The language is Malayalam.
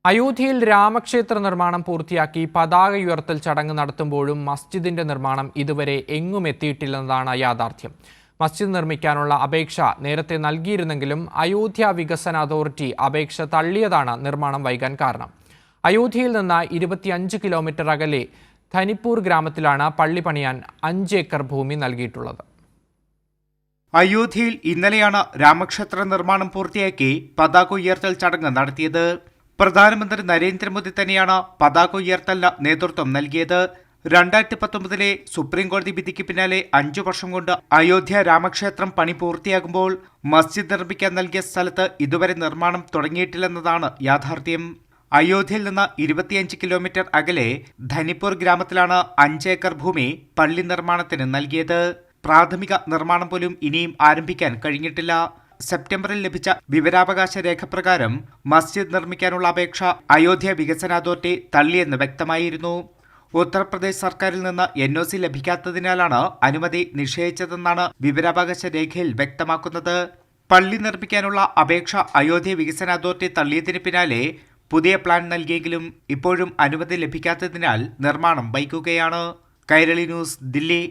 അയോധ്യയിൽ രാമക്ഷേത്ര നിർമ്മാണം പൂർത്തിയാക്കി പതാക ഉയർത്തൽ ചടങ്ങ് നടത്തുമ്പോഴും മസ്ജിദിന്റെ നിർമ്മാണം ഇതുവരെ എങ്ങും എത്തിയിട്ടില്ലെന്നതാണ് യാഥാർത്ഥ്യം. മസ്ജിദ് നിർമ്മിക്കാനുള്ള അപേക്ഷ നേരത്തെ നൽകിയിരുന്നെങ്കിലും അയോധ്യ വികസന അതോറിറ്റി അപേക്ഷ തള്ളിയതാണ് നിർമ്മാണം വൈകാൻ കാരണം. അയോധ്യയിൽ നിന്ന് 25 കിലോമീറ്റർ അകലെ ധനിപ്പൂർ ഗ്രാമത്തിലാണ് പള്ളി പണിയാൻ 5 ഏക്കർ ഭൂമി നൽകിയിട്ടുള്ളത്. അയോധ്യയിൽ ഇന്നലെയാണ് രാമക്ഷേത്ര നിർമ്മാണം പൂർത്തിയാക്കി പതാക ഉയർത്തൽ ചടങ്ങ് നടത്തിയത്. പ്രധാനമന്ത്രി നരേന്ദ്രമോദി തന്നെയാണ് പതാക ഉയർത്തലിന് നേതൃത്വം നൽകിയത്. 2019 സുപ്രീംകോടതി വിധിക്ക് പിന്നാലെ 5 വർഷം കൊണ്ട് അയോധ്യ രാമക്ഷേത്രം പണി പൂർത്തിയാകുമ്പോൾ മസ്ജിദ് നിർമ്മിക്കാൻ നൽകിയ സ്ഥലത്ത് ഇതുവരെ നിർമ്മാണം തുടങ്ങിയിട്ടില്ലെന്നതാണ് യാഥാർത്ഥ്യം. അയോധ്യയിൽ നിന്ന് 25 കിലോമീറ്റർ അകലെ ധനിപ്പൂർ ഗ്രാമത്തിലാണ് 5 ഏക്കർ ഭൂമി പള്ളി നിർമ്മാണത്തിന് നൽകിയത്. പ്രാഥമിക നിർമ്മാണം പോലും ഇനിയും ആരംഭിക്കാൻ കഴിഞ്ഞിട്ടില്ല. സെപ്റ്റംബറിൽ ലഭിച്ച വിവരാവകാശ രേഖ പ്രകാരം മസ്ജിദ് നിർമ്മിക്കാനുള്ള അപേക്ഷ അയോധ്യ വികസന അതോറിറ്റി തള്ളിയെന്ന് വ്യക്തമായിരുന്നു. ഉത്തർപ്രദേശ് സർക്കാരിൽ നിന്ന് NOC ലഭിക്കാത്തതിനാലാണ് അനുമതി നിഷേധിച്ചതെന്നാണ് വിവരാവകാശ രേഖയിൽ വ്യക്തമാക്കുന്നത്. പള്ളി നിർമ്മിക്കാനുള്ള അപേക്ഷ അയോധ്യ വികസന അതോറിറ്റി തള്ളിയതിന് പിന്നാലെ പുതിയ പ്ലാൻ നൽകിയെങ്കിലും ഇപ്പോഴും അനുമതി ലഭിക്കാത്തതിനാൽ നിർമ്മാണം വൈകുകയാണ്. കൈരളി ന്യൂസ്, ദില്ലി.